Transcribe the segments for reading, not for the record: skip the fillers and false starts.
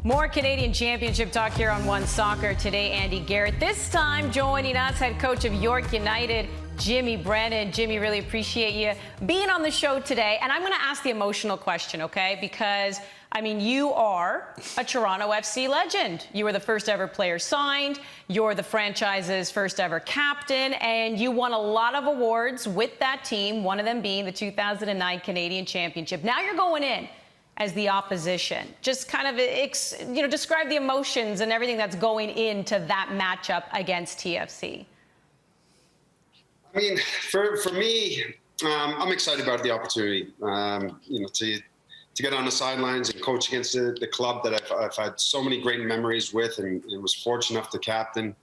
More Canadian Championship talk here on OneSoccer today. Andy Garrett, this time joining us, head coach of York United, Jimmy Brennan. Jimmy, really appreciate you being on the show today. And I'm going to ask the emotional question, okay? Because, I mean, you are a Toronto FC legend. You were the first ever player signed. You're the franchise's first ever captain. And you won a lot of awards with that team, one of them being the 2009 Canadian Championship. Now you're going in as the opposition. Just kind of, describe the emotions and everything that's going into that matchup against TFC. I mean, for me, I'm excited about the opportunity, to get on the sidelines and coach against the club that I've had so many great memories with, and was fortunate enough to captain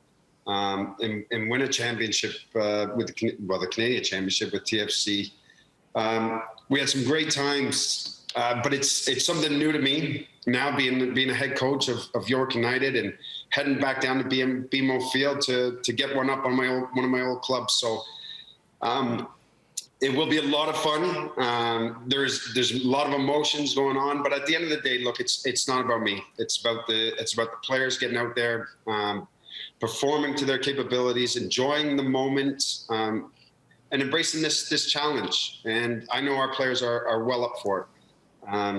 and win a championship with the Canadian Championship with TFC. We had some great times. But it's something new to me now, being a head coach of York United and heading back down to BMO Field to get one up on one of my old clubs. So it will be a lot of fun. There's a lot of emotions going on, but at the end of the day, look, it's not about me. It's about the players getting out there, performing to their capabilities, enjoying the moment, and embracing this challenge. And I know our players are well up for it.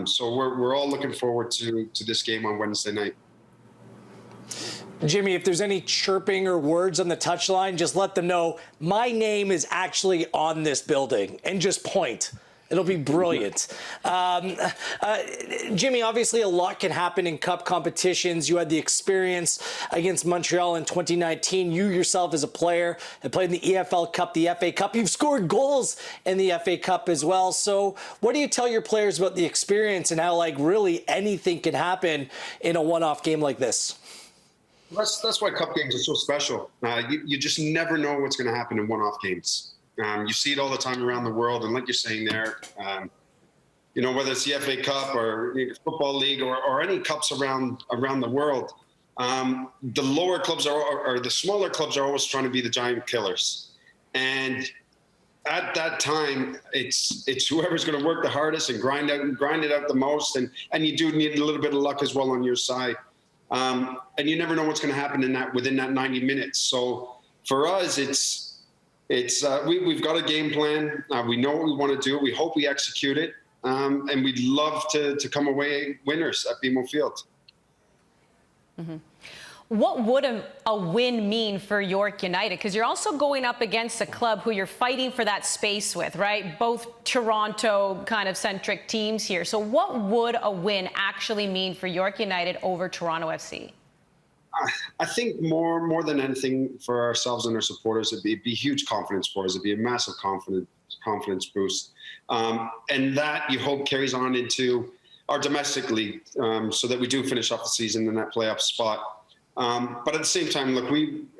So we're all looking forward to this game on Wednesday night. Jimmy, if there's any chirping or words on the touchline, just let them know my name is actually on this building, and just point. It'll be brilliant. Jimmy, obviously a lot can happen in cup competitions. You had the experience against Montreal in 2019. You yourself as a player have played in the EFL Cup, the FA Cup. You've scored goals in the FA Cup as well. So what do you tell your players about the experience and how, really, anything can happen in a one-off game like this? That's why cup games are so special. You just never know what's going to happen in one-off games. You see it all the time around the world, and like you're saying there, whether it's the FA Cup or Football League or any cups around the world, the lower clubs or the smaller clubs are always trying to be the giant killers. And at that time, it's whoever's going to work the hardest and grind it out the most, and you do need a little bit of luck as well on your side. And you never know what's going to happen within that 90 minutes. So for us, we've got a game plan. We know what we want to do. We hope we execute it. And we'd love to come away winners at BMO Field. Mm-hmm. What would a win mean for York United? Because you're also going up against a club who you're fighting for that space with, right? Both Toronto kind of centric teams here. So what would a win actually mean for York United over Toronto FC? I think more than anything for ourselves and our supporters, it'd be huge confidence for us. It'd be a massive confidence boost. And that you hope carries on into our domestic league, so that we do finish off the season in that playoff spot. But at the same time, look,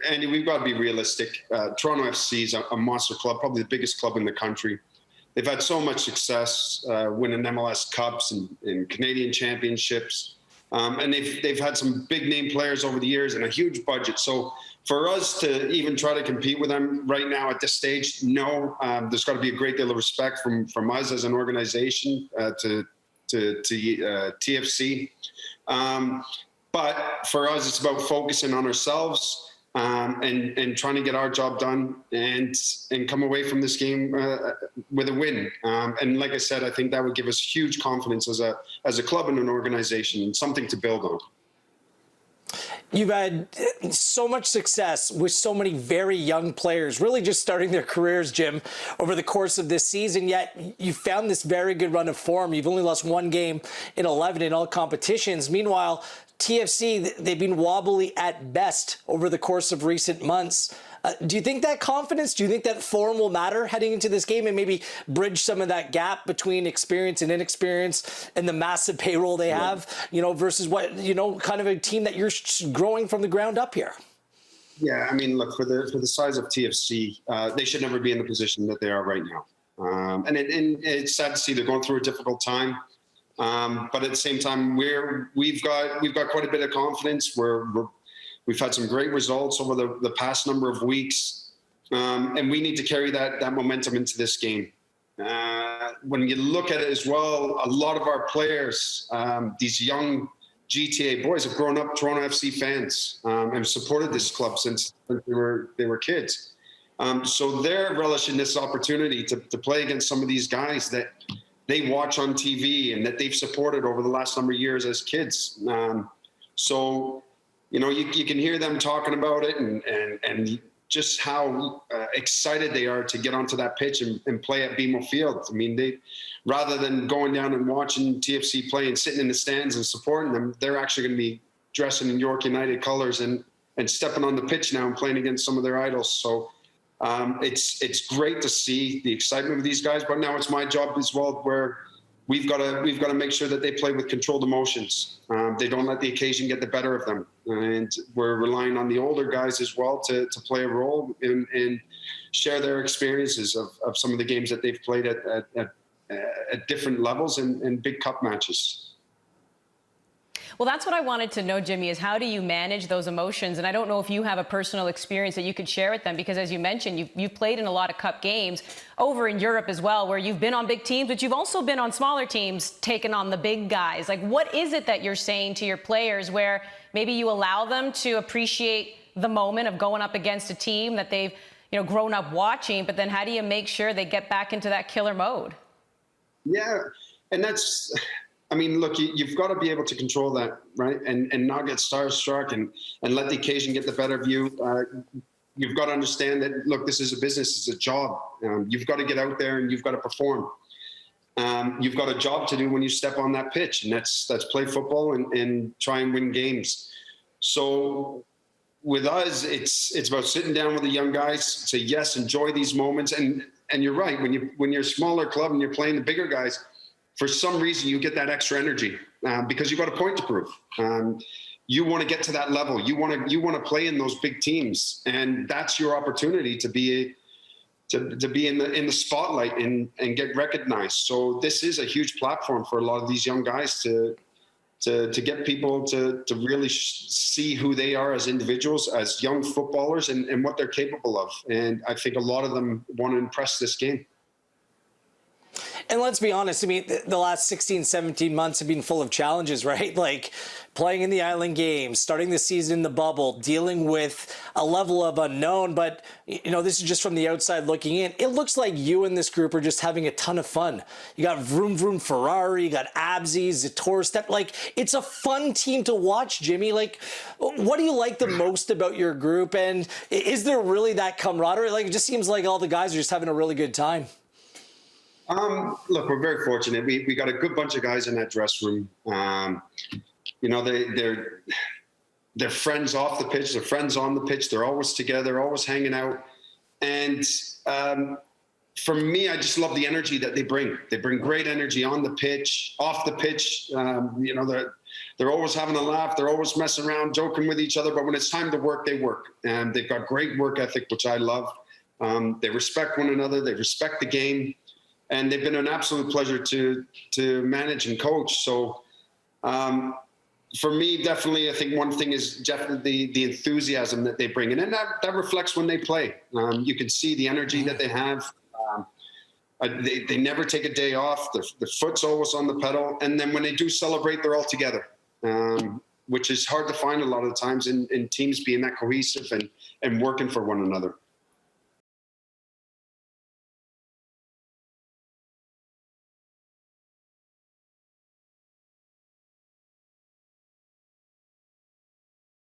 Andy, we've got to be realistic. Toronto FC is a monster club, probably the biggest club in the country. They've had so much success winning MLS Cups and Canadian Championships. And they've had some big name players over the years and a huge budget. So for us to even try to compete with them right now at this stage, no, there's got to be a great deal of respect from us as an organization to TFC. But for us, it's about focusing on ourselves and trying to get our job done and come away from this game with a win. And like I said, I think that would give us huge confidence as a club and an organization, and something to build on. You've had so much success with so many very young players, really just starting their careers, Jim, over the course of this season, yet you found this very good run of form. You've only lost one game in 11 in all competitions. Meanwhile, TFC, they've been wobbly at best over the course of recent months. Do you think that confidence, do you think that form will matter heading into this game and maybe bridge some of that gap between experience and inexperience and the massive payroll they have, versus what, kind of a team that you're growing from the ground up here? Yeah, I mean, look, for the size of TFC, they should never be in the position that they are right now. And it's sad to see they're going through a difficult time. But at the same time, we've got quite a bit of confidence. We've had some great results over the past number of weeks, and we need to carry that momentum into this game. When you look at it as well, a lot of our players, these young GTA boys have grown up Toronto FC fans and supported this club since they were kids. So they're relishing this opportunity to play against some of these guys that they watch on TV and that they've supported over the last number of years as kids. So, you know, you can hear them talking about it and just how excited they are to get onto that pitch and play at BMO Field. I mean, they, rather than going down and watching TFC play and sitting in the stands and supporting them, they're actually going to be dressing in York United colors and stepping on the pitch now and playing against some of their idols. So it's great to see the excitement of these guys, but now it's my job as well, where we've got to make sure that they play with controlled emotions. They don't let the occasion get the better of them, and we're relying on the older guys as well to play a role and share their experiences of some of the games that they've played at different levels and big cup matches. Well, that's what I wanted to know, Jimmy, is how do you manage those emotions? And I don't know if you have a personal experience that you could share with them, because as you mentioned, you've played in a lot of cup games over in Europe as well, where you've been on big teams, but you've also been on smaller teams, taking on the big guys. Like, what is it that you're saying to your players where maybe you allow them to appreciate the moment of going up against a team that they've, you know, grown up watching, but then how do you make sure they get back into that killer mode? Yeah, and that's... I mean, look, you've got to be able to control that, right? And not get starstruck and let the occasion get the better of you. You've got to understand that, look, this is a business, it's a job. You've got to get out there and you've got to perform. You've got a job to do when you step on that pitch, and that's play football and try and win games. So with us, it's about sitting down with the young guys, say, yes, enjoy these moments. And you're right, when you're a smaller club and you're playing the bigger guys, for some reason, you get that extra energy because you've got a point to prove. You want to get to that level. You want to play in those big teams, and that's your opportunity to be in the spotlight and get recognized. So this is a huge platform for a lot of these young guys to get people to really see who they are as individuals, as young footballers, and what they're capable of. And I think a lot of them want to impress this game. And let's be honest, I mean, the last 16, 17 months have been full of challenges, right? Like playing in the island games, starting the season in the bubble, dealing with a level of unknown. But, you know, this is just from the outside looking in. It looks like you and this group are just having a ton of fun. You got Vroom Vroom Ferrari, you got Abzi, Zator Step. Like, it's a fun team to watch, Jimmy. Like, what do you like the most about your group? And is there really that camaraderie? Like, it just seems like all the guys are just having a really good time. Look, we're very fortunate. We got a good bunch of guys in that dress room. You know, they're friends off the pitch. They're friends on the pitch. They're always together, always hanging out. And for me, I just love the energy that they bring. They bring great energy on the pitch, off the pitch. You know, they're always having a laugh. They're always messing around, joking with each other. But when it's time to work, they work. And they've got great work ethic, which I love. They respect one another. They respect the game. And they've been an absolute pleasure to manage and coach. So for me, definitely, I think one thing is definitely the enthusiasm that they bring in. And that reflects when they play. You can see the energy that they have. They never take a day off. The foot's always on the pedal. And then when they do celebrate, they're all together, which is hard to find a lot of the times in teams being that cohesive and working for one another.